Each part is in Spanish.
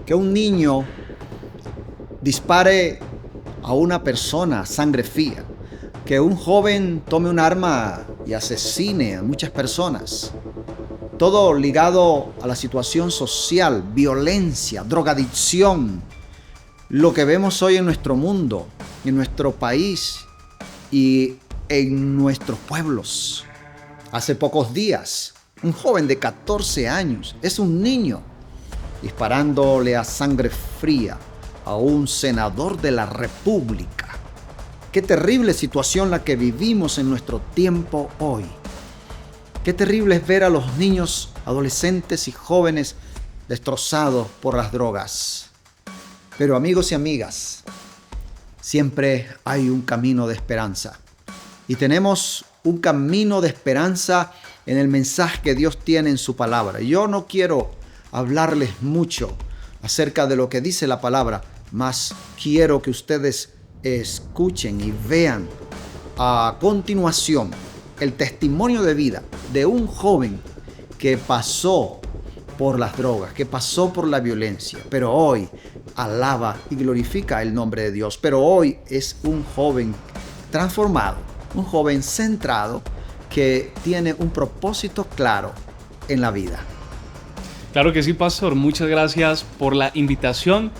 que un niño dispare a una persona a sangre fría, que un joven tome un arma y asesine a muchas personas. Todo ligado a la situación social, violencia, drogadicción, lo que vemos hoy en nuestro mundo, en nuestro país y en nuestros pueblos. Hace pocos días, un joven de 14 años, es un niño, disparándole a sangre fría a un senador de la República. Qué terrible situación la que vivimos en nuestro tiempo hoy. Qué terrible es ver a los niños, adolescentes y jóvenes destrozados por las drogas. Pero amigos y amigas, siempre hay un camino de esperanza. Y tenemos un camino de esperanza en el mensaje que Dios tiene en su palabra. Yo no quiero hablarles mucho acerca de lo que dice la palabra, mas quiero que ustedes escuchen y vean a continuación el testimonio de vida de un joven que pasó por las drogas, que pasó por la violencia, pero hoy alaba y glorifica el nombre de Dios. Pero hoy es un joven transformado, un joven centrado que tiene un propósito claro en la vida. Claro que sí, pastor. Muchas gracias por la invitación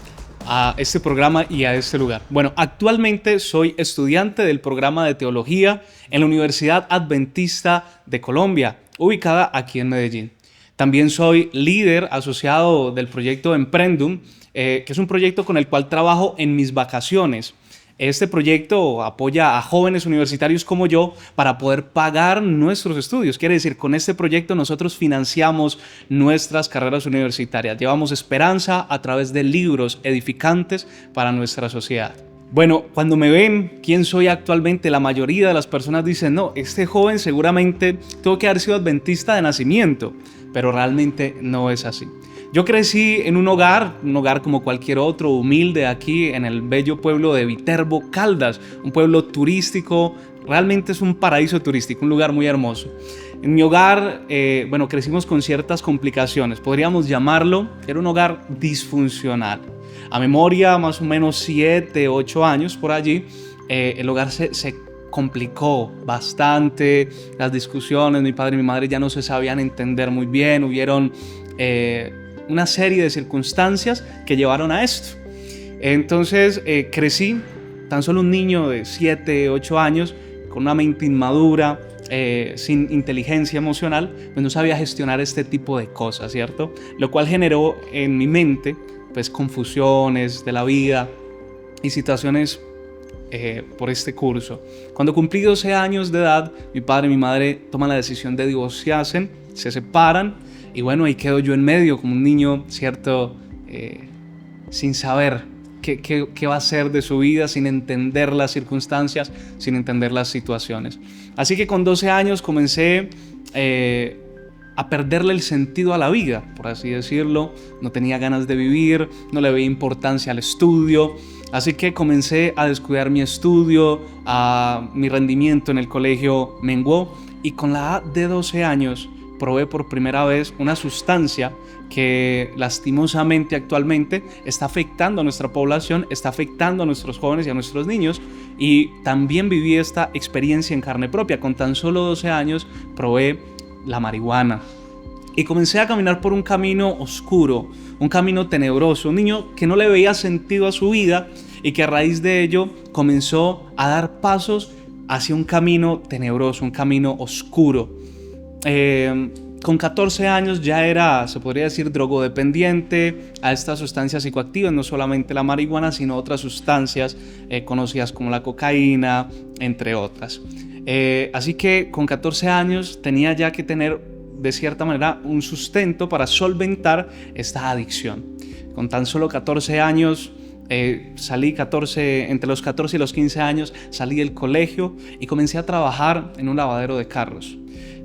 a este programa y a este lugar. Bueno, actualmente soy estudiante del programa de teología en la Universidad Adventista de Colombia, ubicada aquí en Medellín. También soy líder asociado del proyecto Emprendum, que es un proyecto con el cual trabajo en mis vacaciones. Este proyecto apoya a jóvenes universitarios como yo para poder pagar nuestros estudios. Quiere decir, con este proyecto nosotros financiamos nuestras carreras universitarias. Llevamos esperanza a través de libros edificantes para nuestra sociedad. Bueno, cuando me ven quién soy actualmente, la mayoría de las personas dicen, no, este joven seguramente tuvo que haber sido adventista de nacimiento, pero realmente no es así. Yo crecí en un hogar como cualquier otro, humilde, aquí en el bello pueblo de Viterbo, Caldas, un pueblo turístico, realmente es un paraíso turístico, un lugar muy hermoso. En mi hogar, crecimos con ciertas complicaciones, podríamos llamarlo, era un hogar disfuncional. A memoria, más o menos 7, 8 años por allí, el hogar se complicó bastante, las discusiones, mi padre y mi madre ya no se sabían entender muy bien, hubieron una serie de circunstancias que llevaron a esto. Entonces crecí, tan solo un niño de 7, 8 años, con una mente inmadura, sin inteligencia emocional, pues no sabía gestionar este tipo de cosas, ¿cierto? Lo cual generó en mi mente pues confusiones de la vida y situaciones por este curso. Cuando cumplí 12 años de edad, mi padre y mi madre toman la decisión de divorciarse, se separan y bueno, ahí quedo yo en medio como un niño, ¿cierto? Sin saber qué va a ser de su vida, sin entender las circunstancias, sin entender las situaciones. Así que con 12 años comencé a perderle el sentido a la vida, por así decirlo. No tenía ganas de vivir, no le veía importancia al estudio. Así que comencé a descuidar mi estudio, mi rendimiento en el colegio menguó y con la edad de 12 años probé por primera vez una sustancia que lastimosamente actualmente está afectando a nuestra población, está afectando a nuestros jóvenes y a nuestros niños, y también viví esta experiencia en carne propia. Con tan solo 12 años probé la marihuana y comencé a caminar por un camino oscuro, un camino tenebroso, un niño que no le veía sentido a su vida y que a raíz de ello comenzó a dar pasos hacia un camino tenebroso, un camino oscuro. Con 14 años ya era, se podría decir, drogodependiente a estas sustancias psicoactivas, no solamente la marihuana, sino otras sustancias conocidas como la cocaína, entre otras. Así que con 14 años tenía ya que tener, de cierta manera, un sustento para solventar esta adicción. Con tan solo 14 años, entre los 14 y los 15 años, salí del colegio y comencé a trabajar en un lavadero de carros.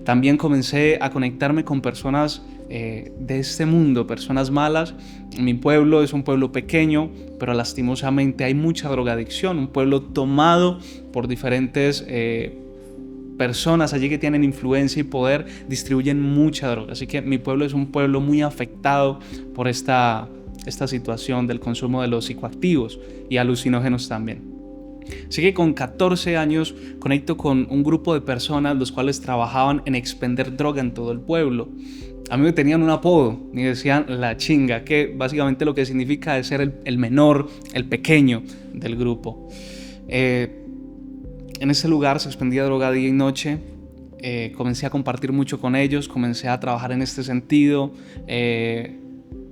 También comencé a conectarme con personas de este mundo, personas malas. Mi pueblo es un pueblo pequeño, pero lastimosamente hay mucha drogadicción, un pueblo tomado por diferentes personas allí que tienen influencia y poder, distribuyen mucha droga. Así que mi pueblo es un pueblo muy afectado por esta esta situación del consumo de los psicoactivos y alucinógenos también. Así que con 14 años conecto con un grupo de personas los cuales trabajaban en expender droga en todo el pueblo. A mí me tenían un apodo, me decían la chinga, que básicamente lo que significa es ser el menor, el pequeño del grupo. En ese lugar se expendía droga día y noche. Comencé a compartir mucho con ellos, comencé a trabajar en este sentido,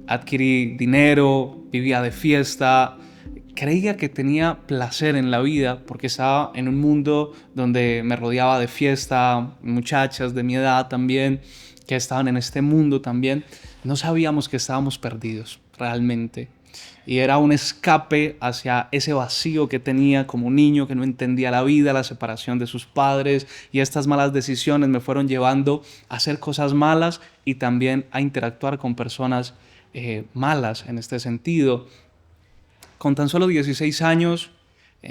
adquirí dinero, vivía de fiesta. Creía que tenía placer en la vida porque estaba en un mundo donde me rodeaba de fiesta, muchachas de mi edad también, que estaban en este mundo también. No sabíamos que estábamos perdidos realmente. Y era un escape hacia ese vacío que tenía como niño, que no entendía la vida, la separación de sus padres, y estas malas decisiones me fueron llevando a hacer cosas malas y también a interactuar con personas malas en este sentido. Con tan solo 16 años,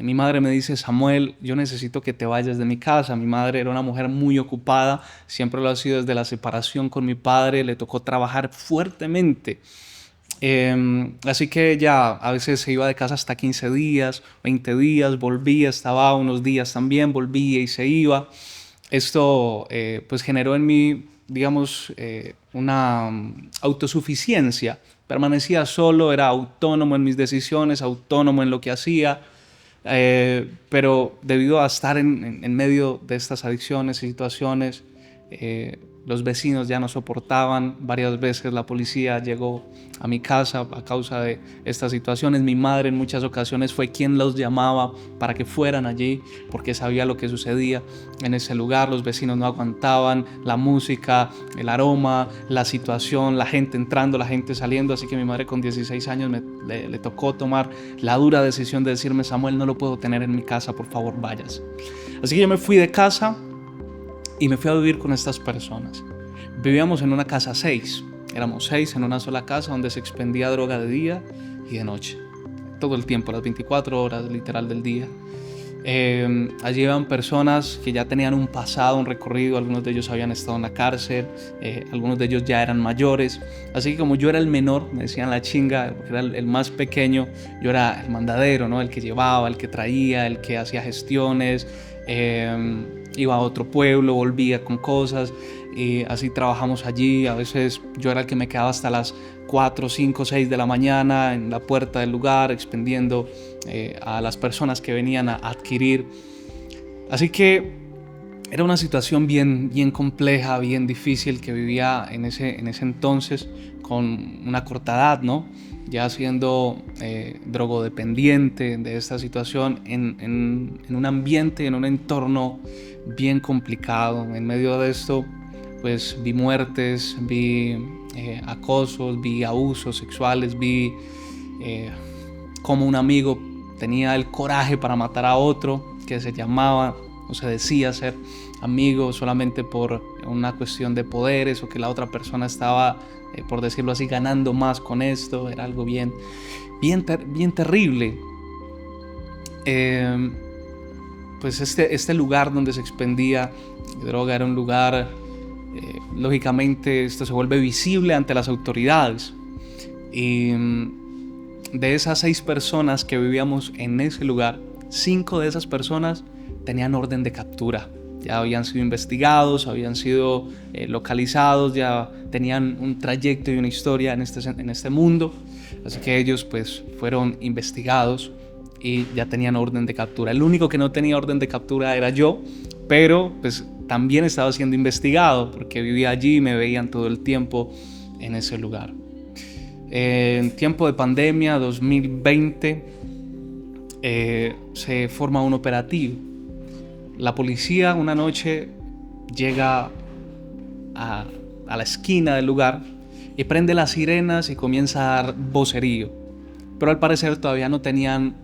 mi madre me dice: Samuel, yo necesito que te vayas de mi casa. Mi madre era una mujer muy ocupada, siempre lo ha sido desde la separación con mi padre, le tocó trabajar fuertemente. Así que ella a veces se iba de casa hasta 15 días, 20 días, volvía, estaba unos días también, volvía y se iba. Esto pues generó en mí, digamos, una autosuficiencia. Permanecía solo, era autónomo en mis decisiones, autónomo en lo que hacía, pero debido a estar en medio de estas adicciones y situaciones, los vecinos ya no soportaban. Varias veces la policía llegó a mi casa a causa de estas situaciones. Mi madre en muchas ocasiones fue quien los llamaba para que fueran allí porque sabía lo que sucedía en ese lugar. Los vecinos no aguantaban la música, el aroma, la situación, la gente entrando, la gente saliendo. Así que mi madre con 16 años le tocó tomar la dura decisión de decirme: Samuel, no lo puedo tener en mi casa, por favor vayas. Así que yo me fui de casa y me fui a vivir con estas personas. Vivíamos en una casa 6. Éramos 6 en una sola casa donde se expendía droga de día y de noche. Todo el tiempo, las 24 horas literal del día. Allí iban personas que ya tenían un pasado, un recorrido. Algunos de ellos habían estado en la cárcel. Algunos de ellos ya eran mayores. Así que como yo era el menor, me decían la chinga, porque era el más pequeño, yo era el mandadero, ¿no? El que llevaba, el que traía, el que hacía gestiones. Iba a otro pueblo, volvía con cosas y así trabajamos allí. A veces yo era el que me quedaba hasta las 4, 5, 6 de la mañana en la puerta del lugar expendiendo a las personas que venían a adquirir. Así que era una situación bien compleja, bien difícil que vivía en ese entonces con una corta edad, ¿no? Ya siendo drogodependiente de esta situación en un ambiente, en un entorno bien complicado. En medio de esto, pues vi muertes, vi acosos, vi abusos sexuales, vi cómo un amigo tenía el coraje para matar a otro que se llamaba o se decía ser amigo solamente por una cuestión de poderes o que la otra persona estaba, por decirlo así, ganando más con esto. Era algo bien terrible. Pues este lugar donde se expendía droga era un lugar, lógicamente esto se vuelve visible ante las autoridades. Y de esas 6 personas que vivíamos en ese lugar, 5 de esas personas tenían orden de captura. Ya habían sido investigados, habían sido localizados, ya tenían un trayecto y una historia en este mundo. Así que ellos pues fueron investigados y ya tenían orden de captura. El único que no tenía orden de captura era yo, pero pues también estaba siendo investigado porque vivía allí y me veían todo el tiempo en ese lugar. En tiempo de pandemia, 2020, se forma un operativo. La policía una noche llega a la esquina del lugar y prende las sirenas y comienza a dar vocerío. Pero al parecer todavía no tenían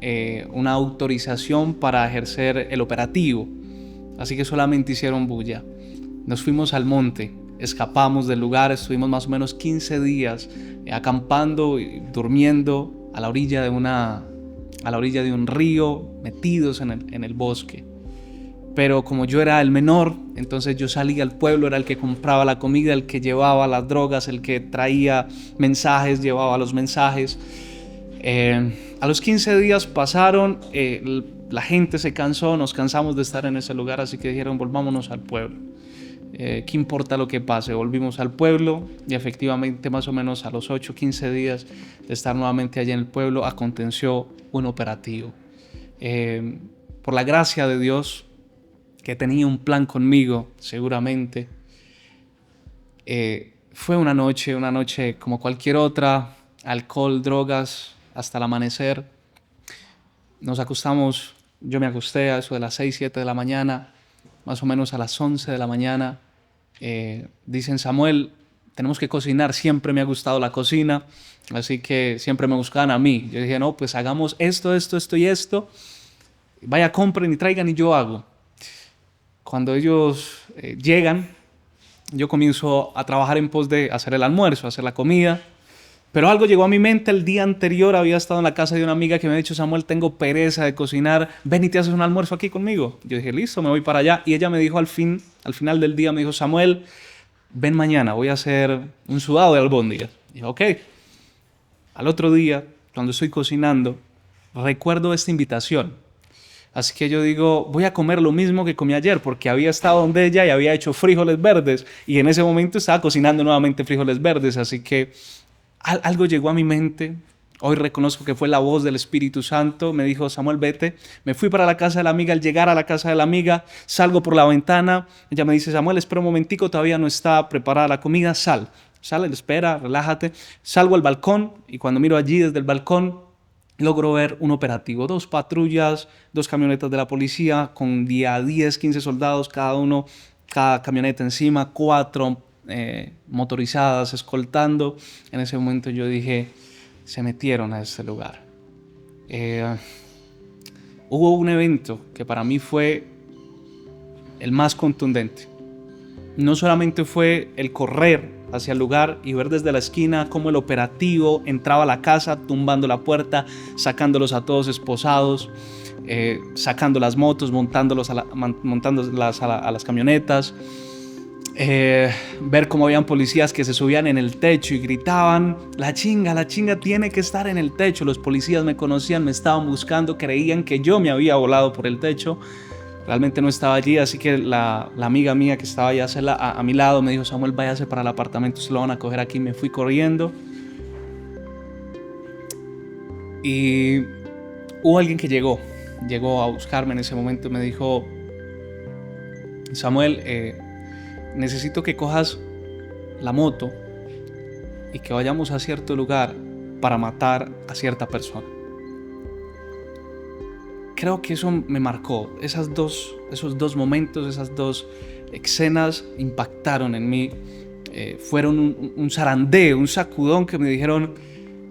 una autorización para ejercer el operativo. Así que solamente hicieron bulla. Nos fuimos al monte, escapamos del lugar, estuvimos más o menos 15 días acampando y durmiendo a la orilla de un río, metidos en el bosque. pero como yo era el menor, entonces yo salía al pueblo, era el que compraba la comida, el que llevaba las drogas, el que traía mensajes, llevaba los mensajes. A los 15 días pasaron, la gente se cansó, nos cansamos de estar en ese lugar, así que dijeron volvámonos al pueblo. ¿Qué importa lo que pase? Volvimos al pueblo y efectivamente más o menos a los 8 o 15 días de estar nuevamente allá en el pueblo aconteció un operativo. Por la gracia de Dios, que tenía un plan conmigo seguramente, fue una noche como cualquier otra, alcohol, drogas, hasta el amanecer. Nos acostamos, yo me acosté a eso de las 6, 7 de la mañana, más o menos a las 11 de la mañana. Dicen, Samuel, tenemos que cocinar, siempre me ha gustado la cocina, así que siempre me buscaban a mí. Yo dije, no, pues hagamos esto y esto, vaya, compren y traigan y yo hago. Cuando ellos llegan, yo comienzo a trabajar en pos de hacer el almuerzo, hacer la comida. Pero algo llegó a mi mente. El día anterior había estado en la casa de una amiga que me había dicho, Samuel, tengo pereza de cocinar, ven y te haces un almuerzo aquí conmigo. Yo dije, listo, me voy para allá. Y ella me dijo al final del día, me dijo, Samuel, ven mañana, voy a hacer un sudado de albóndigas. Y dije, ok. Al otro día, cuando estoy cocinando, recuerdo esta invitación. Así que yo digo, voy a comer lo mismo que comí ayer, porque había estado donde ella y había hecho frijoles verdes. Y en ese momento estaba cocinando nuevamente frijoles verdes, así que algo llegó a mi mente. Hoy reconozco que fue la voz del Espíritu Santo. Me dijo, Samuel, vete. Me fui para la casa de la amiga. Al llegar a la casa de la amiga, salgo por la ventana. Ella me dice, Samuel, espera un momentico, todavía no está preparada la comida. Sale, espera, relájate. Salgo al balcón y cuando miro allí desde el balcón, logro ver un operativo. 2 patrullas, 2 camionetas de la policía con 10, 15 soldados, cada camioneta encima, 4 motorizadas escoltando. En ese momento yo dije, se metieron a este lugar. Hubo un evento que para mí fue el más contundente. No solamente fue el correr hacia el lugar y ver desde la esquina cómo el operativo entraba a la casa, tumbando la puerta, sacándolos a todos esposados, sacando las motos, montándolas a las camionetas. Ver cómo habían policías que se subían en el techo y gritaban, la chinga tiene que estar en el techo. Los policías me conocían, me estaban buscando, creían que yo me había volado por el techo. Realmente no estaba allí, así que la amiga mía que estaba allá a mi lado me dijo, Samuel, váyase para el apartamento, se lo van a coger aquí. Me fui corriendo y hubo alguien que llegó a buscarme en ese momento. Me dijo, Samuel, necesito que cojas la moto y que vayamos a cierto lugar para matar a cierta persona. Creo que eso me marcó. Esos dos momentos, esas 2 escenas impactaron en mí. Fueron un zarandeo, un sacudón que me dijeron,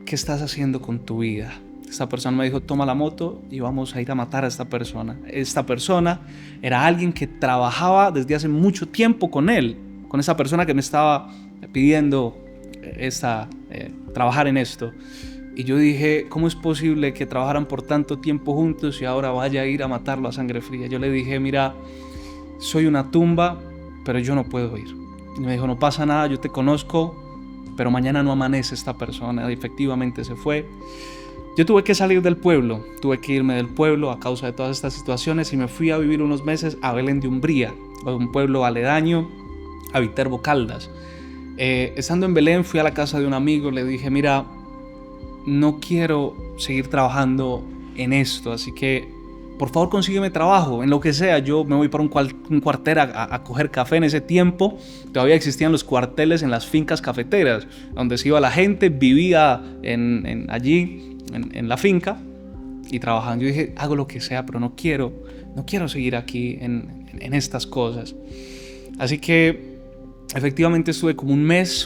¿qué estás haciendo con tu vida? Esta persona me dijo, toma la moto y vamos a ir a matar a esta persona. Esta persona era alguien que trabajaba desde hace mucho tiempo con él, con esa persona que me estaba pidiendo trabajar en esto. Y yo dije, ¿cómo es posible que trabajaran por tanto tiempo juntos y ahora vaya a ir a matarlo a sangre fría? Yo le dije, mira, soy una tumba, pero yo no puedo ir. Y me dijo, no pasa nada, yo te conozco, pero mañana no amanece esta persona. Y efectivamente se fue. Yo tuve que salir del pueblo, tuve que irme del pueblo a causa de todas estas situaciones y me fui a vivir unos meses a Belén de Umbría, un pueblo aledaño a Viterbo Caldas. Estando en Belén fui a la casa de un amigo, le dije, mira, no quiero seguir trabajando en esto, así que por favor consígueme trabajo, en lo que sea. Yo me voy para un cuartel a coger café. En ese tiempo todavía existían los cuarteles en las fincas cafeteras, donde se iba la gente, vivía allí en la finca y trabajaban. Yo dije, hago lo que sea, pero no quiero seguir aquí en estas cosas. Así que efectivamente estuve como un mes,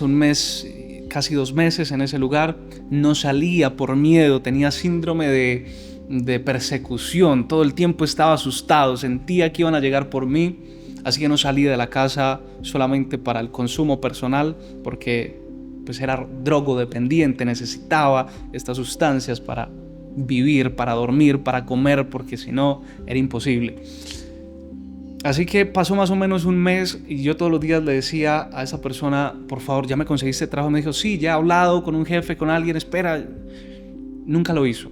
casi 2 meses en ese lugar. No salía por miedo, tenía síndrome de persecución, todo el tiempo estaba asustado, sentía que iban a llegar por mí, así que no salí de la casa solamente para el consumo personal, porque pues era drogodependiente, necesitaba estas sustancias para vivir, para dormir, para comer, porque si no era imposible. Así que pasó más o menos un mes y yo todos los días le decía a esa persona, por favor, ¿ya me conseguiste trabajo? Me dijo, sí, ya he hablado con un jefe, con alguien, espera. Nunca lo hizo.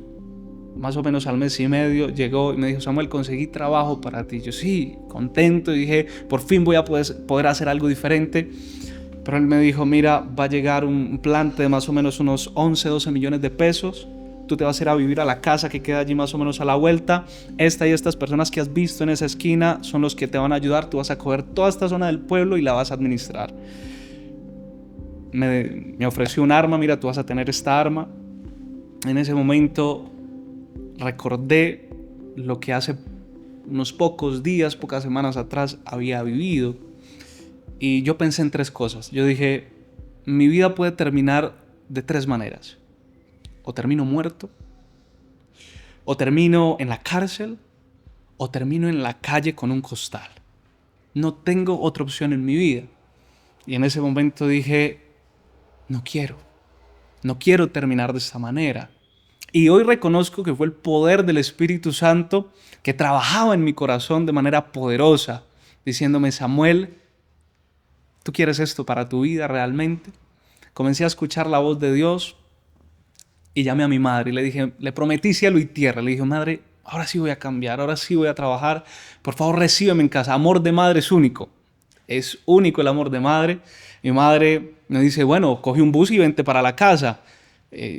Más o menos al mes y medio llegó y me dijo, Samuel, conseguí trabajo para ti. Yo sí, contento, y dije, por fin voy a poder hacer algo diferente. Pero él me dijo, mira, va a llegar un plante de más o menos unos 11, 12 millones de pesos. Tú te vas a ir a vivir a la casa que queda allí más o menos a la vuelta. Esta y estas personas que has visto en esa esquina son los que te van a ayudar. Tú vas a coger toda esta zona del pueblo y la vas a administrar. Me ofreció un arma, mira, tú vas a tener esta arma. En ese momento recordé lo que hace unos pocos días, pocas semanas atrás había vivido. Y yo pensé en tres cosas. Yo dije, mi vida puede terminar de tres maneras. O termino muerto, o termino en la cárcel, o termino en la calle con un costal. No tengo otra opción en mi vida. Y en ese momento dije, no quiero terminar de esta manera. Y hoy reconozco que fue el poder del Espíritu Santo que trabajaba en mi corazón de manera poderosa, diciéndome, Samuel, ¿tú quieres esto para tu vida realmente? Comencé a escuchar la voz de Dios. Y llamé a mi madre y le dije, le prometí cielo y tierra. Le dije, madre, ahora sí voy a cambiar, ahora sí voy a trabajar. Por favor, recíbeme en casa. Amor de madre es único. Es único el amor de madre. Mi madre me dice, bueno, coge un bus y vente para la casa.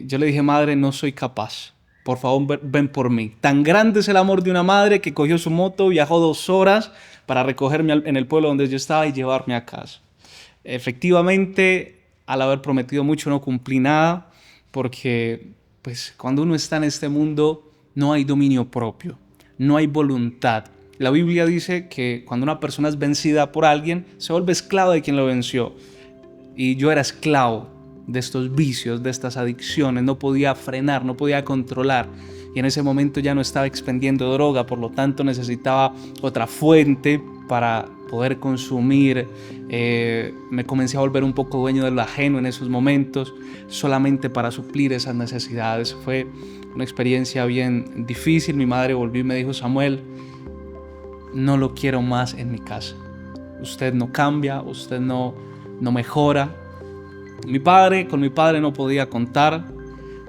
Yo le dije, madre, no soy capaz. Por favor, ven por mí. Tan grande es el amor de una madre que cogió su moto, viajó 2 horas para recogerme en el pueblo donde yo estaba y llevarme a casa. Efectivamente, al haber prometido mucho, no cumplí nada. Porque pues, cuando uno está en este mundo no hay dominio propio, no hay voluntad. La Biblia dice que cuando una persona es vencida por alguien, se vuelve esclavo de quien lo venció. Y yo era esclavo de estos vicios, de estas adicciones, no podía frenar, no podía controlar. Y en ese momento ya no estaba expendiendo droga, por lo tanto necesitaba otra fuente para poder consumir. Me comencé a volver un poco dueño de lo ajeno en esos momentos, solamente para suplir esas necesidades. Fue una experiencia bien difícil. Mi madre volvió y me dijo, Samuel, no lo quiero más en mi casa. Usted no cambia, usted no mejora. Con mi padre no podía contar,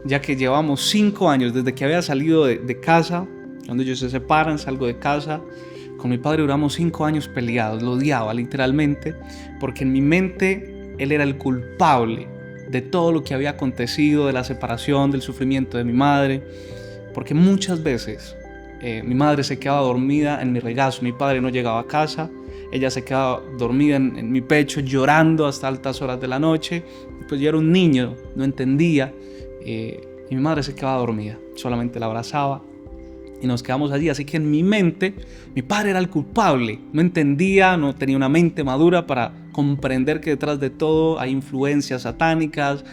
ya que llevamos 5 años desde que había salido de casa. Cuando ellos se separan, salgo de casa. Con mi padre duramos 5 años peleados, lo odiaba literalmente, porque en mi mente él era el culpable de todo lo que había acontecido, de la separación, del sufrimiento de mi madre, porque muchas veces mi madre se quedaba dormida en mi regazo, mi padre no llegaba a casa, ella se quedaba dormida en mi pecho llorando hasta altas horas de la noche. Pues yo era un niño, no entendía, y mi madre se quedaba dormida, solamente la abrazaba y nos quedamos allí. Así que en mi mente, mi padre era el culpable. No entendía, no tenía una mente madura para comprender que detrás de todo hay influencias satánicas.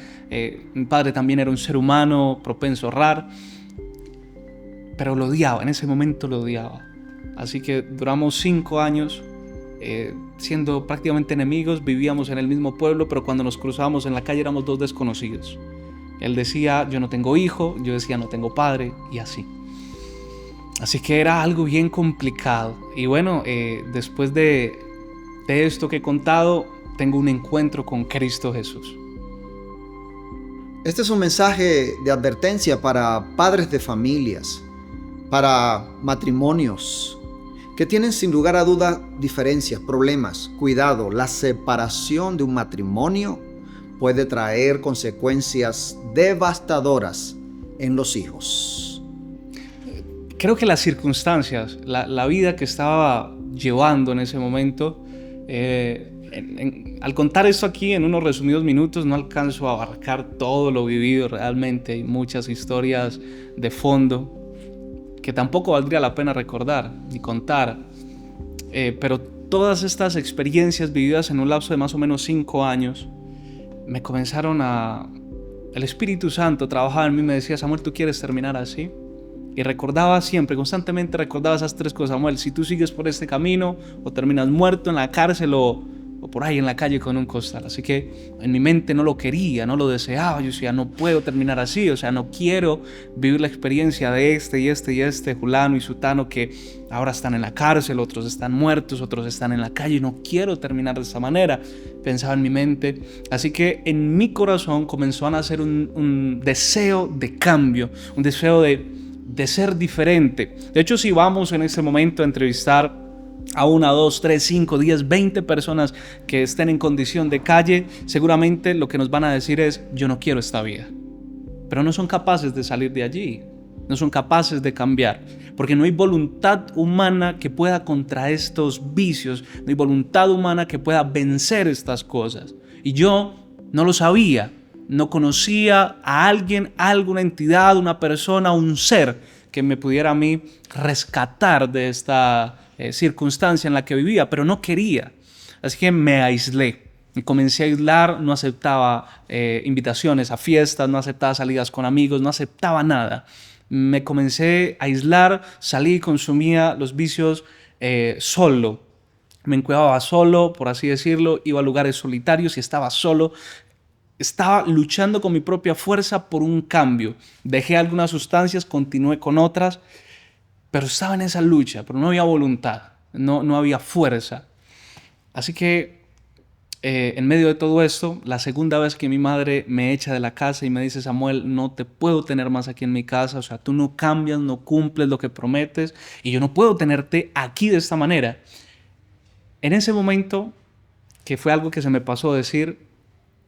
Mi padre también era un ser humano propenso a errar, pero lo odiaba, en ese momento lo odiaba. Así que duramos 5 años siendo prácticamente enemigos. Vivíamos en el mismo pueblo, pero cuando nos cruzábamos en la calle éramos 2 desconocidos. Él decía, yo no tengo hijo, yo decía, no tengo padre, y así. Así que era algo bien complicado. Y bueno, después de esto que he contado, tengo un encuentro con Cristo Jesús. Este es un mensaje de advertencia para padres de familias, para matrimonios, que tienen sin lugar a duda diferencias, problemas. Cuidado, la separación de un matrimonio puede traer consecuencias devastadoras en los hijos. Creo que las circunstancias, la vida que estaba llevando en ese momento, al contar esto aquí en unos resumidos minutos no alcanzo a abarcar todo lo vivido realmente. Hay muchas historias de fondo que tampoco valdría la pena recordar ni contar, pero todas estas experiencias vividas en un lapso de más o menos 5 años me comenzaron el Espíritu Santo trabajaba en mí y me decía, Samuel, ¿tú quieres terminar así? Y recordaba siempre, constantemente recordaba esas 3 cosas. Samuel, si tú sigues por este camino, o terminas muerto en la cárcel o o por ahí en la calle con un costal. Así que en mi mente no lo quería, no lo deseaba. Yo decía, no puedo terminar así, o sea, no quiero vivir la experiencia de este, fulano y sutano, que ahora están en la cárcel, otros están muertos, otros están en la calle. No quiero terminar de esta manera, pensaba en mi mente. Así que en mi corazón comenzó a nacer un deseo de cambio, un deseo de ser diferente. De hecho, si vamos en este momento a entrevistar a 1, 2, 3, 5, 10, 20 personas que estén en condición de calle, seguramente lo que nos van a decir es: yo no quiero esta vida. Pero no son capaces de salir de allí, no son capaces de cambiar, porque no hay voluntad humana que pueda contra estos vicios, no hay voluntad humana que pueda vencer estas cosas. Y yo no lo sabía, no conocía a alguien, alguna entidad, una persona, un ser que me pudiera a mí rescatar de esta circunstancia en la que vivía, pero no quería. Así que me aislé y comencé a aislar. No aceptaba invitaciones a fiestas, no aceptaba salidas con amigos, no aceptaba nada. Me comencé a aislar, salí y consumía los vicios solo. Me encuevaba solo, por así decirlo, iba a lugares solitarios y estaba solo. Estaba luchando con mi propia fuerza por un cambio. Dejé algunas sustancias, continué con otras, pero estaba en esa lucha, pero no había voluntad, no había fuerza. Así que en medio de todo esto, la segunda vez que mi madre me echa de la casa y me dice: Samuel, no te puedo tener más aquí en mi casa, o sea, tú no cambias, no cumples lo que prometes y yo no puedo tenerte aquí de esta manera. En ese momento, que fue algo que se me pasó a decir,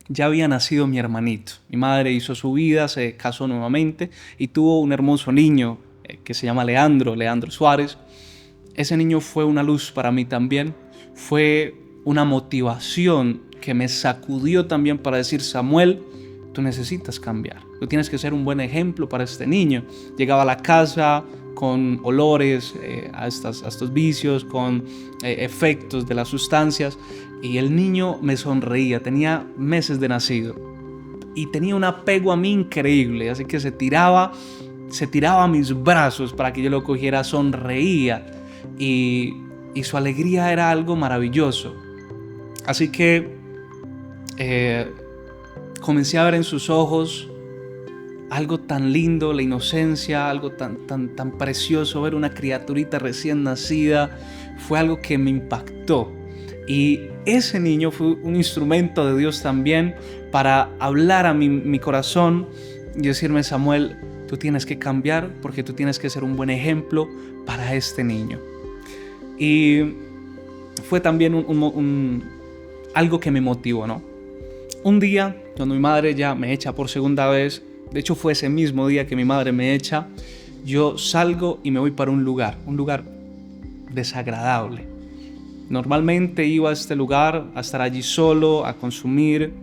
ya había nacido mi hermanito. Mi madre hizo su vida, se casó nuevamente y tuvo un hermoso niño que se llama Leandro Suárez. Ese niño fue una luz para mí también, fue una motivación que me sacudió también para decir: Samuel, tú necesitas cambiar, tú tienes que ser un buen ejemplo para este niño. Llegaba a la casa con olores a estos vicios, con efectos de las sustancias, y el niño me sonreía. Tenía meses de nacido y tenía un apego a mí increíble, así que se tiraba a mis brazos para que yo lo cogiera, sonreía y su alegría era algo maravilloso. Así que comencé a ver en sus ojos algo tan lindo, la inocencia, algo tan precioso. Ver una criaturita recién nacida fue algo que me impactó. Y ese niño fue un instrumento de Dios también para hablar a mi corazón y decirme: Samuel, tú tienes que cambiar porque tú tienes que ser un buen ejemplo para este niño. Y fue también algo que me motivó, ¿no? Un día, cuando mi madre ya me echa por segunda vez, de hecho fue ese mismo día que mi madre me echa, yo salgo y me voy para un lugar desagradable. Normalmente iba a este lugar a estar allí solo, a consumir,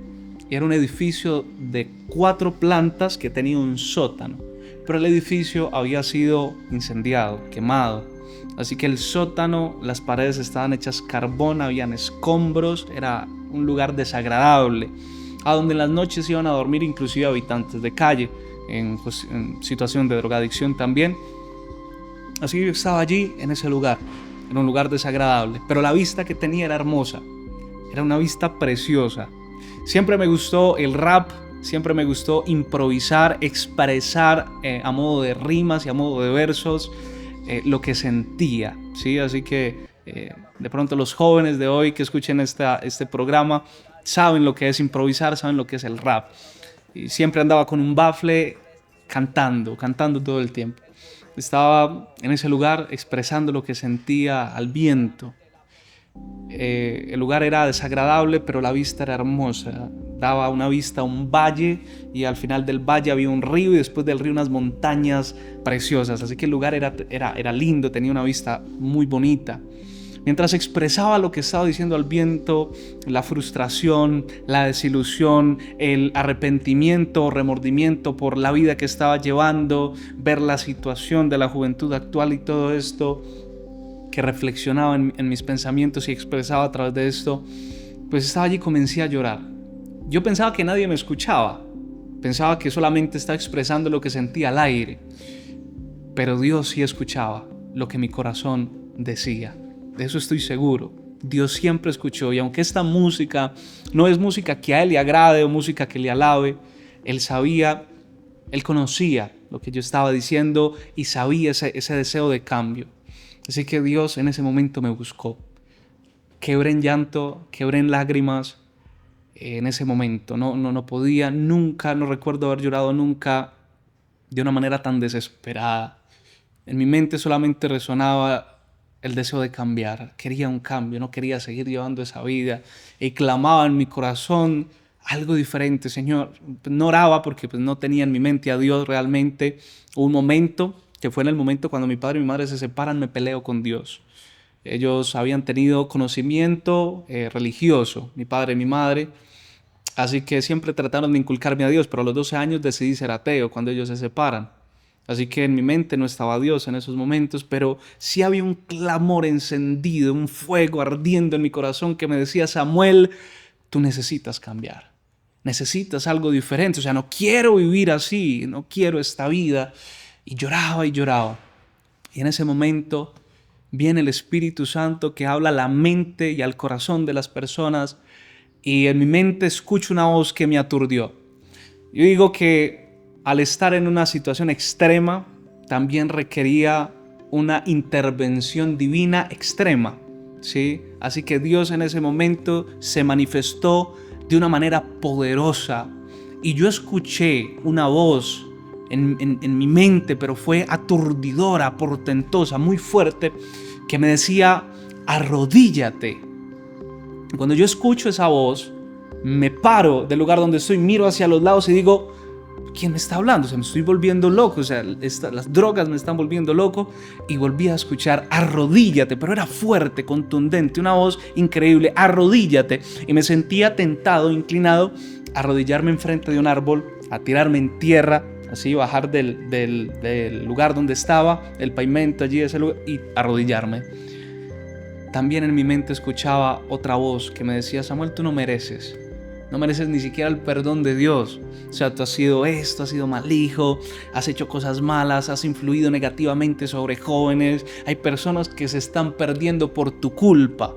y era un edificio de 4 plantas que tenía un sótano, pero el edificio había sido incendiado, quemado. Así que el sótano, las paredes estaban hechas carbón, habían escombros, era un lugar desagradable, a donde en las noches iban a dormir inclusive habitantes de calle, en situación de drogadicción también. Así que yo estaba allí en ese lugar, era un lugar desagradable, pero la vista que tenía era hermosa, era una vista preciosa. Siempre me gustó el rap, siempre me gustó improvisar, expresar a modo de rimas y a modo de versos lo que sentía, ¿sí? Así que de pronto los jóvenes de hoy que escuchen este programa saben lo que es improvisar, saben lo que es el rap. Y siempre andaba con un bafle cantando todo el tiempo. Estaba en ese lugar expresando lo que sentía al viento. El lugar era desagradable, pero la vista era hermosa. Daba una vista a un valle y al final del valle había un río y después del río unas montañas preciosas. Así que el lugar era lindo, tenía una vista muy bonita. Mientras expresaba lo que estaba diciendo al viento, la frustración, la desilusión, el arrepentimiento, remordimiento por la vida que estaba llevando, ver la situación de la juventud actual y todo esto, que reflexionaba en mis pensamientos y expresaba a través de esto, pues estaba allí y comencé a llorar. Yo pensaba que nadie me escuchaba, pensaba que solamente estaba expresando lo que sentía al aire, pero Dios sí escuchaba lo que mi corazón decía, de eso estoy seguro. Dios siempre escuchó. Y aunque esta música no es música que a Él le agrade o música que le alabe, Él sabía, Él conocía lo que yo estaba diciendo y sabía ese deseo de cambio. Así que Dios en ese momento me buscó. Quebré en llanto, quebré en lágrimas en ese momento. No podía, nunca, no recuerdo haber llorado nunca de una manera tan desesperada. En mi mente solamente resonaba el deseo de cambiar. Quería un cambio, no quería seguir llevando esa vida. Y clamaba en mi corazón algo diferente, Señor. No oraba porque pues, no tenía en mi mente a Dios realmente. Hubo un momento, que fue en el momento cuando mi padre y mi madre se separan, me peleo con Dios. Ellos habían tenido conocimiento religioso, mi padre y mi madre, así que siempre trataron de inculcarme a Dios, pero a los 12 años decidí ser ateo cuando ellos se separan. Así que en mi mente no estaba Dios en esos momentos, pero sí había un clamor encendido, un fuego ardiendo en mi corazón que me decía: Samuel, tú necesitas cambiar, necesitas algo diferente, o sea, no quiero vivir así, no quiero esta vida. Y lloraba y lloraba. Y en ese momento viene el Espíritu Santo que habla a la mente y al corazón de las personas, y en mi mente escucho una voz que me aturdió. Yo digo que al estar en una situación extrema, también requería una intervención divina extrema, ¿sí? Así que Dios en ese momento se manifestó de una manera poderosa, y yo escuché una voz en mi mente, pero fue aturdidora, portentosa, muy fuerte, que me decía: arrodíllate. Cuando yo escucho esa voz, me paro del lugar donde estoy, miro hacia los lados y digo: ¿quién me está hablando? O sea, me estoy volviendo loco, o sea, las drogas me están volviendo loco. Y volví a escuchar: arrodíllate, pero era fuerte, contundente, una voz increíble: arrodíllate. Y me sentía tentado, inclinado, a arrodillarme enfrente de un árbol, a tirarme en tierra, así bajar del lugar donde estaba, el pavimento allí, ese lugar, y arrodillarme. También en mi mente escuchaba otra voz que me decía: Samuel, tú no mereces ni siquiera el perdón de Dios. O sea, tú has sido esto, has sido mal hijo, has hecho cosas malas, has influido negativamente sobre jóvenes, hay personas que se están perdiendo por tu culpa.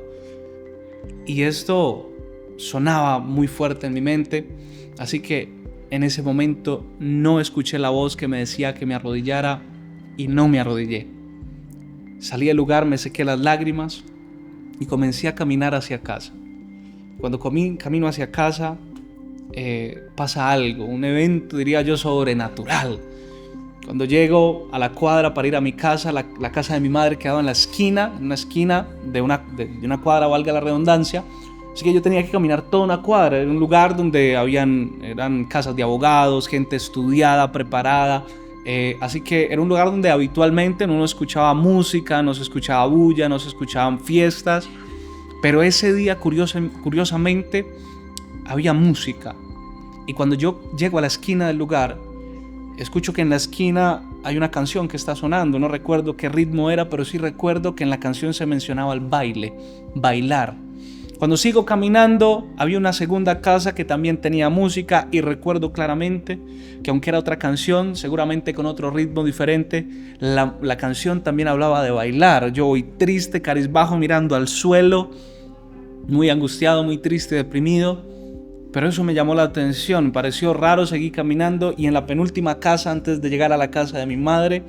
Y esto sonaba muy fuerte en mi mente, así que en ese momento no escuché la voz que me decía que me arrodillara y no me arrodillé. Salí del lugar, me sequé las lágrimas y comencé a caminar hacia casa. Cuando camino hacia casa, pasa algo, un evento, diría yo, sobrenatural. Cuando llego a la cuadra para ir a mi casa, la casa de mi madre quedaba en la esquina, en una esquina de una cuadra, valga la redundancia. Así que yo tenía que caminar toda una cuadra. Era un lugar donde eran casas de abogados, gente estudiada, preparada. Así que era un lugar donde habitualmente no se escuchaba música, no se escuchaba bulla, no se escuchaban fiestas. Pero ese día, curiosamente, había música. Y cuando yo llego a la esquina del lugar, escucho que en la esquina hay una canción que está sonando. No recuerdo qué ritmo era, pero sí recuerdo que en la canción se mencionaba el baile, bailar. Cuando sigo caminando, había una segunda casa que también tenía música, y recuerdo claramente que aunque era otra canción, seguramente con otro ritmo diferente, la canción también hablaba de bailar. Yo voy triste, cabizbajo, mirando al suelo, muy angustiado, muy triste, deprimido, pero eso me llamó la atención, me pareció raro, seguí caminando, y en la penúltima casa antes de llegar a la casa de mi madre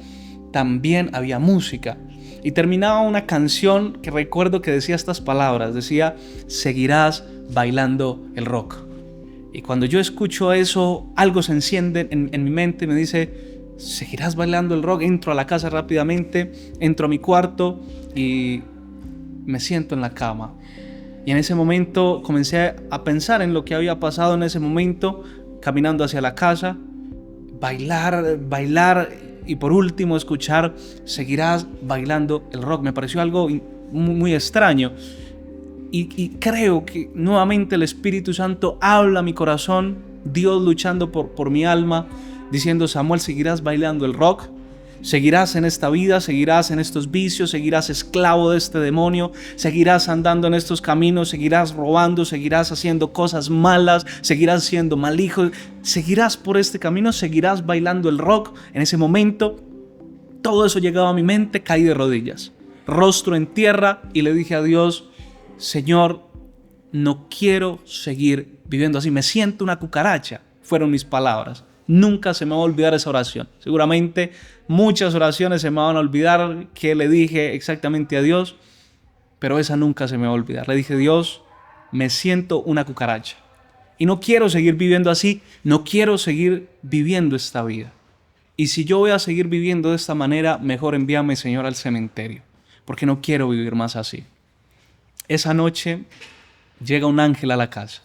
también había música. Y terminaba una canción que recuerdo que decía estas palabras, decía: seguirás bailando el rock. Y cuando yo escucho eso, algo se enciende en mi mente, me dice: seguirás bailando el rock. Entro a la casa rápidamente, entro a mi cuarto y me siento en la cama. Y en ese momento comencé a pensar en lo que había pasado en ese momento, caminando hacia la casa, bailar, y por último escuchar: seguirás bailando el rock. Me pareció algo muy extraño, y creo que nuevamente el Espíritu Santo habla a mi corazón, Dios luchando por mi alma, diciendo: Samuel, seguirás bailando el rock, seguirás en esta vida, seguirás en estos vicios, seguirás esclavo de este demonio, seguirás andando en estos caminos, seguirás robando, seguirás haciendo cosas malas, seguirás siendo mal hijo, seguirás por este camino, seguirás bailando el rock. En ese momento todo eso llegaba a mi mente, caí de rodillas, rostro en tierra, y le dije a Dios: Señor, no quiero seguir viviendo así, me siento una cucaracha, fueron mis palabras. Nunca se me va a olvidar esa oración. Seguramente muchas oraciones se me van a olvidar que le dije exactamente a Dios, pero esa nunca se me va a olvidar. Le dije, Dios, me siento una cucaracha y no quiero seguir viviendo así, no quiero seguir viviendo esta vida. Y si yo voy a seguir viviendo de esta manera, mejor envíame, Señor, al cementerio, porque no quiero vivir más así. Esa noche llega un ángel a la casa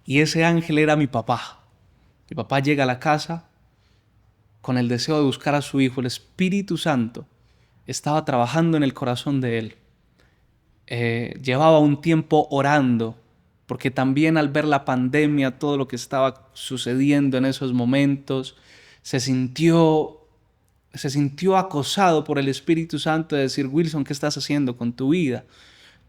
y ese ángel era mi papá. Mi papá llega a la casa con el deseo de buscar a su hijo. El Espíritu Santo estaba trabajando en el corazón de él. Llevaba un tiempo orando, porque también al ver la pandemia, todo lo que estaba sucediendo en esos momentos, se sintió acosado por el Espíritu Santo de decir, Wilson, ¿qué estás haciendo con tu vida?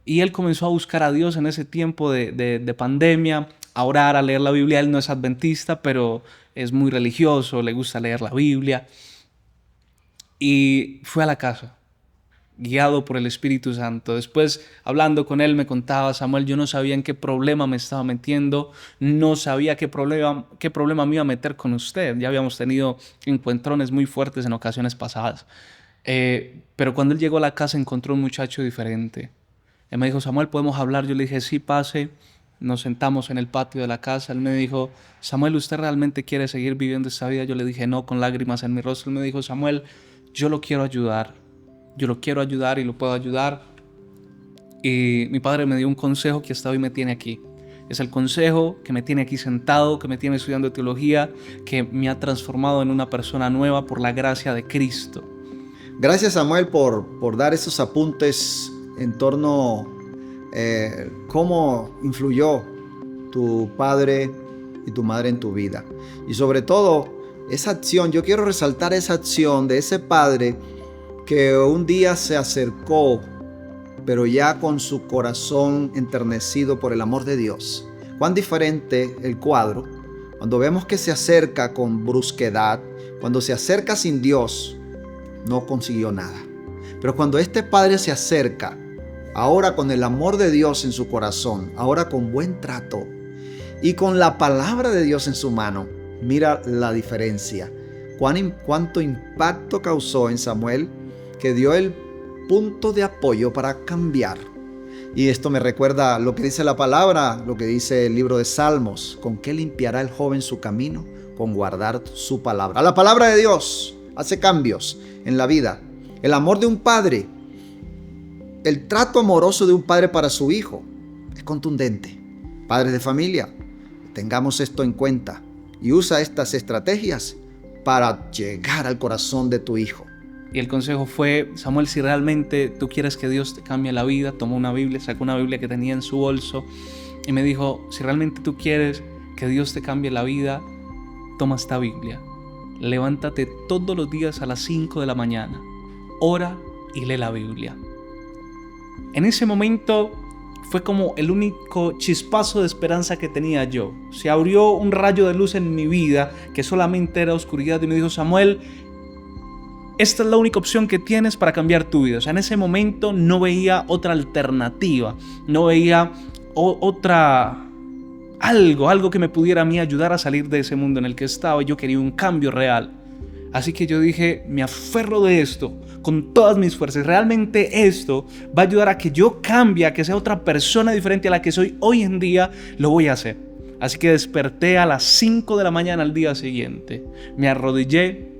Y él comenzó a buscar a Dios en ese tiempo de pandemia, a orar, a leer la Biblia. Él no es adventista, pero es muy religioso, le gusta leer la Biblia. Y fue a la casa, guiado por el Espíritu Santo. Después, hablando con él, me contaba, Samuel, yo no sabía en qué problema me estaba metiendo, no sabía qué problema me iba a meter con usted. Ya habíamos tenido encuentrones muy fuertes en ocasiones pasadas. Pero cuando él llegó a la casa encontró un muchacho diferente. Él me dijo, Samuel, ¿podemos hablar? Yo le dije, sí, pase. Nos sentamos en el patio de la casa. Él me dijo, Samuel, ¿usted realmente quiere seguir viviendo esta vida? Yo le dije, no, con lágrimas en mi rostro. Él me dijo, Samuel, yo lo quiero ayudar. Yo lo quiero ayudar y lo puedo ayudar. Y mi padre me dio un consejo que hasta hoy me tiene aquí. Es el consejo que me tiene aquí sentado, que me tiene estudiando teología, que me ha transformado en una persona nueva por la gracia de Cristo. Gracias, Samuel, por dar esos apuntes en torno a cómo influyó tu padre y tu madre en tu vida. Y sobre todo, esa acción, yo quiero resaltar esa acción de ese padre que un día se acercó, pero ya con su corazón enternecido por el amor de Dios. Cuán diferente el cuadro cuando vemos que se acerca con brusquedad, cuando se acerca sin Dios, no consiguió nada. Pero cuando este padre se acerca, ahora con el amor de Dios en su corazón, ahora con buen trato y con la palabra de Dios en su mano, mira la diferencia. Cuánto impacto causó en Samuel, que dio el punto de apoyo para cambiar. Y esto me recuerda lo que dice la palabra, lo que dice el libro de Salmos. ¿Con qué limpiará el joven su camino? Con guardar su palabra. La palabra de Dios hace cambios en la vida. El amor de un padre, el trato amoroso de un padre para su hijo es contundente. Padres de familia, tengamos esto en cuenta y usa estas estrategias para llegar al corazón de tu hijo. Y el consejo fue, Samuel, si realmente tú quieres que Dios te cambie la vida, tomó una Biblia, sacó una Biblia que tenía en su bolso y me dijo, si realmente tú quieres que Dios te cambie la vida, toma esta Biblia. Levántate todos los días a las 5 de la mañana, ora y lee la Biblia. En ese momento fue como el único chispazo de esperanza que tenía yo. Se abrió un rayo de luz en mi vida que solamente era oscuridad y me dijo, Samuel, esta es la única opción que tienes para cambiar tu vida. O sea, en ese momento no veía otra alternativa, no veía algo que me pudiera a mí ayudar a salir de ese mundo en el que estaba. Yo quería un cambio real. Así que yo dije, me aferro de esto con todas mis fuerzas. Realmente esto va a ayudar a que yo cambie, a que sea otra persona diferente a la que soy hoy en día. Lo voy a hacer. Así que desperté a las 5 de la mañana al día siguiente. Me arrodillé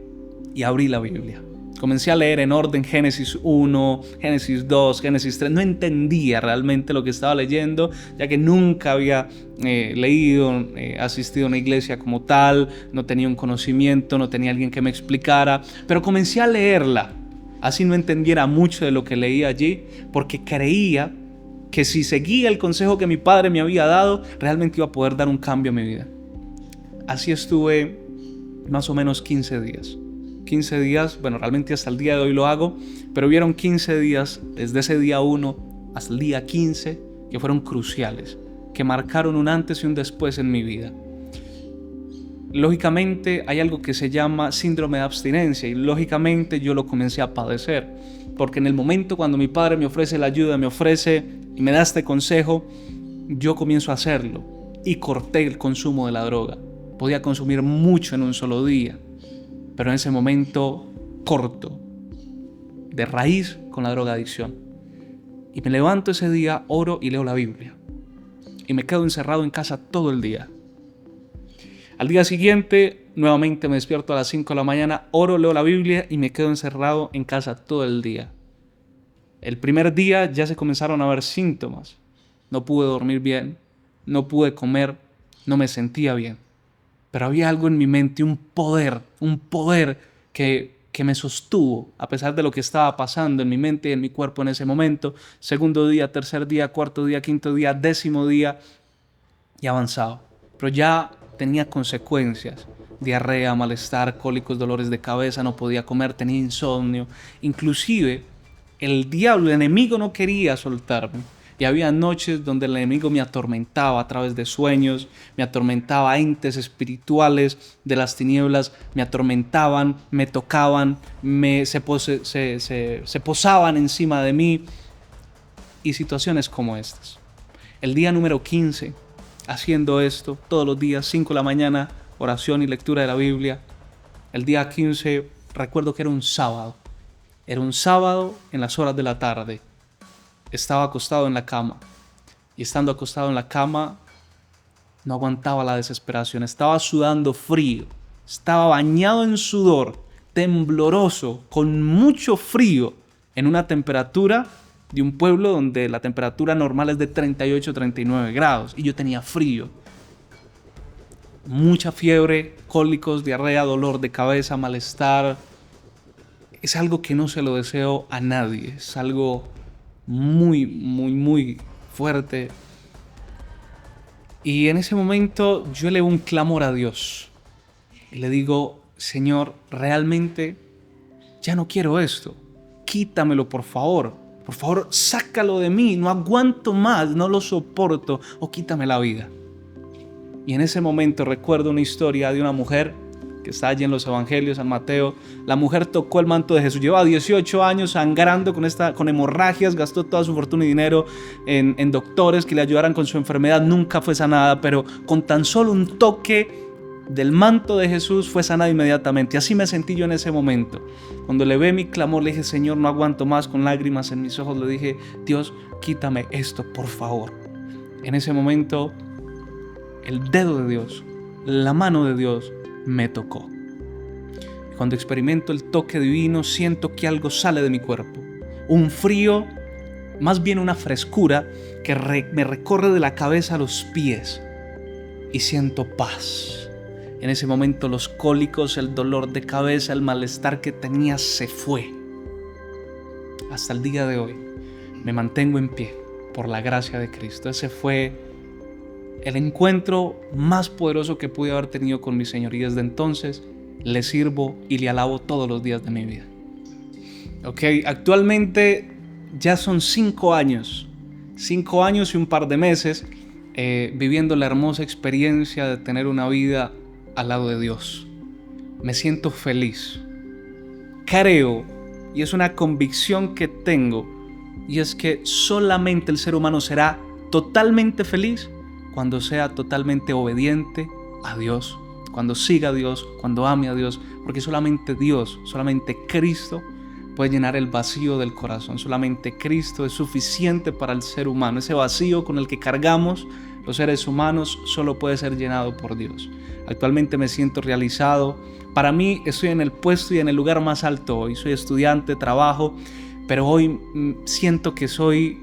y abrí la Biblia. Comencé a leer en orden Génesis 1, Génesis 2, Génesis 3. No entendía realmente lo que estaba leyendo, ya que nunca había leído, asistido a una iglesia como tal, no tenía un conocimiento, no tenía alguien que me explicara, pero comencé a leerla. Así no entendiera mucho de lo que leía allí, porque creía que si seguía el consejo que mi padre me había dado, realmente iba a poder dar un cambio a mi vida. Así estuve más o menos 15 días. 15 días, bueno, realmente hasta el día de hoy lo hago, pero hubieron 15 días, desde ese día 1 hasta el día 15, que fueron cruciales, que marcaron un antes y un después en mi vida. Lógicamente hay algo que se llama síndrome de abstinencia y lógicamente yo lo comencé a padecer, porque en el momento cuando mi padre me ofrece la ayuda, me ofrece y me da este consejo, yo comienzo a hacerlo y corté el consumo de la droga. Podía consumir mucho en un solo día, pero en ese momento corto de raíz con la drogadicción. Y me levanto ese día, oro y leo la Biblia. Y me quedo encerrado en casa todo el día. Al día siguiente, nuevamente me despierto a las 5 de la mañana, oro, leo la Biblia y me quedo encerrado en casa todo el día. El primer día ya se comenzaron a ver síntomas. No pude dormir bien, no pude comer, no me sentía bien. Pero había algo en mi mente, un poder que me sostuvo a pesar de lo que estaba pasando en mi mente y en mi cuerpo en ese momento. Segundo día, tercer día, cuarto día, quinto día, 10º día y avanzaba. Pero ya tenía consecuencias: diarrea, malestar, cólicos, dolores de cabeza, no podía comer, tenía insomnio. Inclusive el diablo, el enemigo, no quería soltarme. Y había noches donde el enemigo me atormentaba a través de sueños, me atormentaba entes espirituales de las tinieblas, me atormentaban, me tocaban, se posaban encima de mí, y situaciones como estas. El día número 15, haciendo esto todos los días, 5 de la mañana, oración y lectura de la Biblia. El día 15, recuerdo que era un sábado. Era un sábado en las horas de la tarde. Estaba acostado en la cama. Y estando acostado en la cama, no aguantaba la desesperación. Estaba sudando frío. Estaba bañado en sudor, tembloroso, con mucho frío, en una temperatura de un pueblo donde la temperatura normal es de 38, 39 grados. Y yo tenía frío. Mucha fiebre, cólicos, diarrea, dolor de cabeza, malestar. Es algo que no se lo deseo a nadie. Es algo muy fuerte. Y en ese momento yo elevo un clamor a Dios. Y le digo: Señor, realmente ya no quiero esto. Quítamelo, por favor. Por favor, sácalo de mí. No aguanto más, no lo soporto. O quítame la vida. Y en ese momento recuerdo una historia de una mujer que está allí en los evangelios, San Mateo. La mujer tocó el manto de Jesús. Llevaba 18 años sangrando con hemorragias, gastó toda su fortuna y dinero en doctores que le ayudaran con su enfermedad. Nunca fue sanada, pero con tan solo un toque del manto de Jesús fue sanada inmediatamente. Así me sentí yo en ese momento. Cuando le ve mi clamor, le dije: Señor, no aguanto más. Con lágrimas en mis ojos le dije: Dios, quítame esto, por favor. En ese momento, el dedo de Dios, la mano de Dios me tocó. Cuando experimento el toque divino, siento que algo sale de mi cuerpo. Un frío, más bien una frescura que me recorre de la cabeza a los pies. Y siento paz. En ese momento los cólicos, el dolor de cabeza, el malestar que tenía se fue. Hasta el día de hoy me mantengo en pie por la gracia de Cristo. Ese fue el encuentro más poderoso que pude haber tenido con mi Señor, y desde entonces le sirvo y le alabo todos los días de mi vida. Actualmente ya son 5 años y un par de meses viviendo la hermosa experiencia de tener una vida al lado de Dios. Me siento feliz. Creo, y es una convicción que tengo, y es que solamente el ser humano será totalmente feliz cuando sea totalmente obediente a Dios, cuando siga a Dios, cuando ame a Dios, porque solamente Dios, solamente Cristo puede llenar el vacío del corazón. Solamente Cristo es suficiente para el ser humano. Ese vacío con el que cargamos los seres humanos solo puede ser llenado por Dios. Actualmente me siento realizado. Para mí estoy en el puesto y en el lugar más alto hoy. Soy estudiante, trabajo, pero hoy siento que soy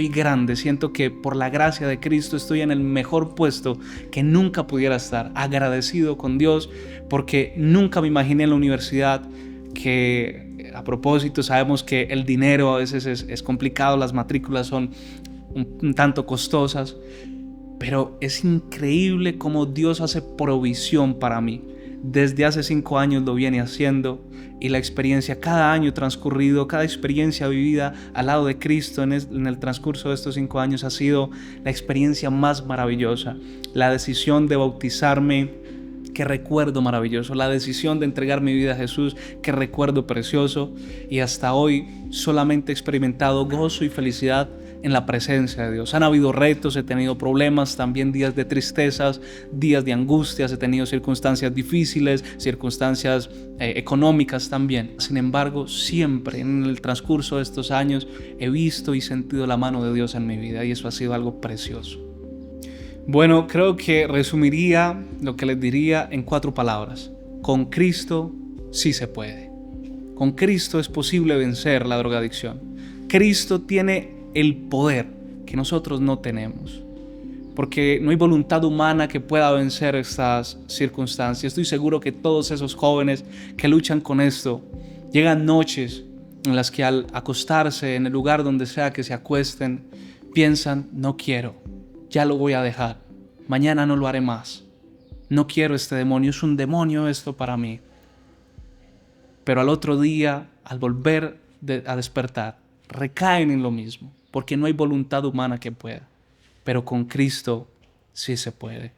grande, siento que por la gracia de Cristo estoy en el mejor puesto que nunca pudiera estar. Agradecido con Dios porque nunca me imaginé en la universidad, que a propósito sabemos que el dinero a veces es complicado, las matrículas son un tanto costosas, pero es increíble cómo Dios hace provisión para mí. Desde hace 5 años lo viene haciendo, y la experiencia, cada año transcurrido, cada experiencia vivida al lado de Cristo en el transcurso de estos 5 años ha sido la experiencia más maravillosa. La decisión de bautizarme que recuerdo maravilloso, la decisión de entregar mi vida a Jesús, que recuerdo precioso, y hasta hoy solamente he experimentado gozo y felicidad en la presencia de Dios. Han habido retos, he tenido problemas, también días de tristezas, días de angustias, he tenido circunstancias difíciles, circunstancias económicas también. Sin embargo, siempre en el transcurso de estos años he visto y sentido la mano de Dios en mi vida, y eso ha sido algo precioso. Bueno, creo que resumiría lo que les diría en 4 palabras. Con Cristo sí se puede. Con Cristo es posible vencer la drogadicción. Cristo tiene el poder que nosotros no tenemos, porque no hay voluntad humana que pueda vencer estas circunstancias. Estoy seguro que todos esos jóvenes que luchan con esto, llegan noches en las que al acostarse en el lugar donde sea que se acuesten, piensan: no quiero, ya lo voy a dejar, mañana no lo haré más, no quiero este demonio, es un demonio esto para mí. Pero al otro día, al volver a despertar, recaen en lo mismo, porque no hay voluntad humana que pueda. Pero con Cristo sí se puede.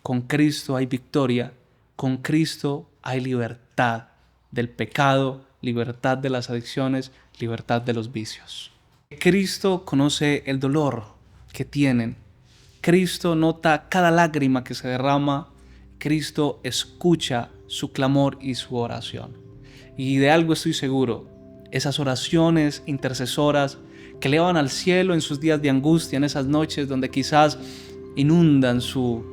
Con Cristo hay victoria, con Cristo hay libertad del pecado, libertad de las adicciones, libertad de los vicios. Cristo conoce el dolor que tienen. Cristo nota cada lágrima que se derrama. Cristo escucha su clamor y su oración. Y de algo estoy seguro: esas oraciones intercesoras que elevan al cielo en sus días de angustia, en esas noches donde quizás inundan su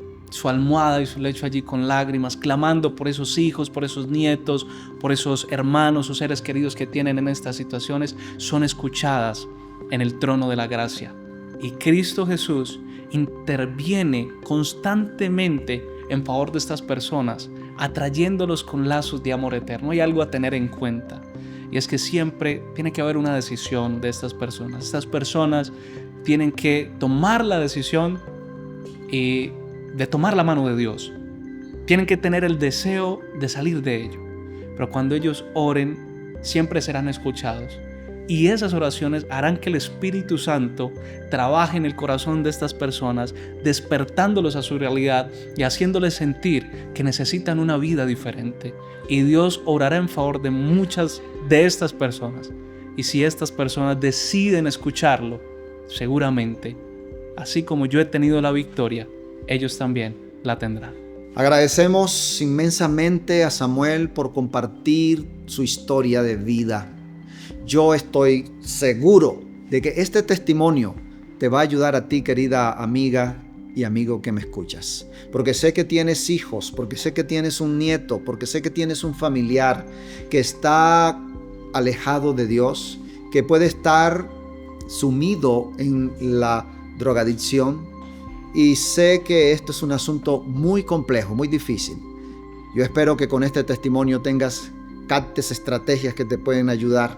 almohada y su lecho allí con lágrimas, clamando por esos hijos, por esos nietos, por esos hermanos o seres queridos que tienen en estas situaciones, son escuchadas en el trono de la gracia. Y Cristo Jesús interviene constantemente en favor de estas personas, atrayéndolos con lazos de amor eterno. Hay algo a tener en cuenta, y es que siempre tiene que haber una decisión de estas personas. Estas personas tienen que tomar la decisión de tomar la mano de Dios. Tienen que tener el deseo de salir de ello. Pero cuando ellos oren, siempre serán escuchados. Y esas oraciones harán que el Espíritu Santo trabaje en el corazón de estas personas, despertándolos a su realidad y haciéndoles sentir que necesitan una vida diferente. Y Dios orará en favor de muchas de estas personas. Y si estas personas deciden escucharlo, seguramente, así como yo he tenido la victoria, ellos también la tendrán. Agradecemos inmensamente a Samuel por compartir su historia de vida. Yo estoy seguro de que este testimonio te va a ayudar a ti, querida amiga y amigo que me escuchas. Porque sé que tienes hijos, porque sé que tienes un nieto, porque sé que tienes un familiar que está alejado de Dios, que puede estar sumido en la drogadicción. Y sé que esto es un asunto muy complejo, muy difícil. Yo espero que con este testimonio captes estrategias que te pueden ayudar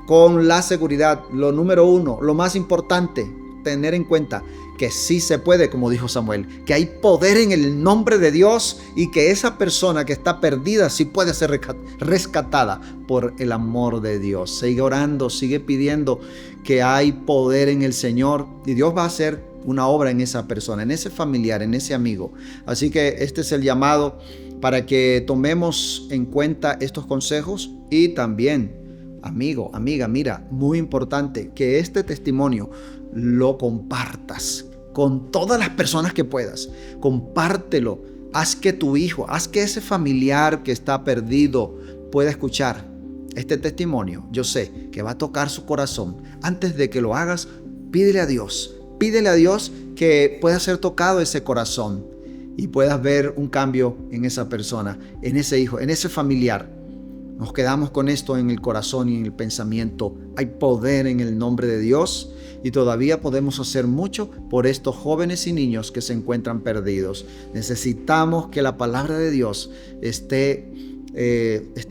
con la seguridad. Lo número 1, lo más importante, tener en cuenta que sí se puede, como dijo Samuel, que hay poder en el nombre de Dios y que esa persona que está perdida sí puede ser rescatada por el amor de Dios. Sigue orando, sigue pidiendo, que hay poder en el Señor y Dios va a hacer una obra en esa persona, en ese familiar, en ese amigo. Así que este es el llamado para que tomemos en cuenta estos consejos. Y también, amigo, amiga, mira, muy importante que este testimonio lo compartas con todas las personas que puedas. Compártelo. Haz que tu hijo, haz que ese familiar que está perdido pueda escuchar este testimonio. Yo sé que va a tocar su corazón. Antes de que lo hagas, pídele a Dios que pueda ser tocado ese corazón y puedas ver un cambio en esa persona, en ese hijo, en ese familiar. Nos quedamos con esto en el corazón y en el pensamiento. Hay poder en el nombre de Dios y todavía podemos hacer mucho por estos jóvenes y niños que se encuentran perdidos. Necesitamos que la palabra de Dios esté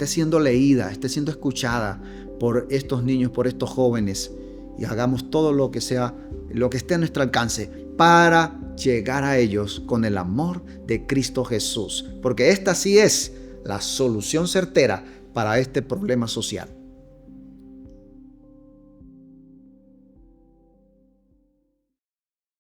siendo leída, esté siendo escuchada por estos niños, por estos jóvenes, y hagamos todo lo que esté a nuestro alcance para llegar a ellos con el amor de Cristo Jesús, porque esta sí es la solución certera para este problema social.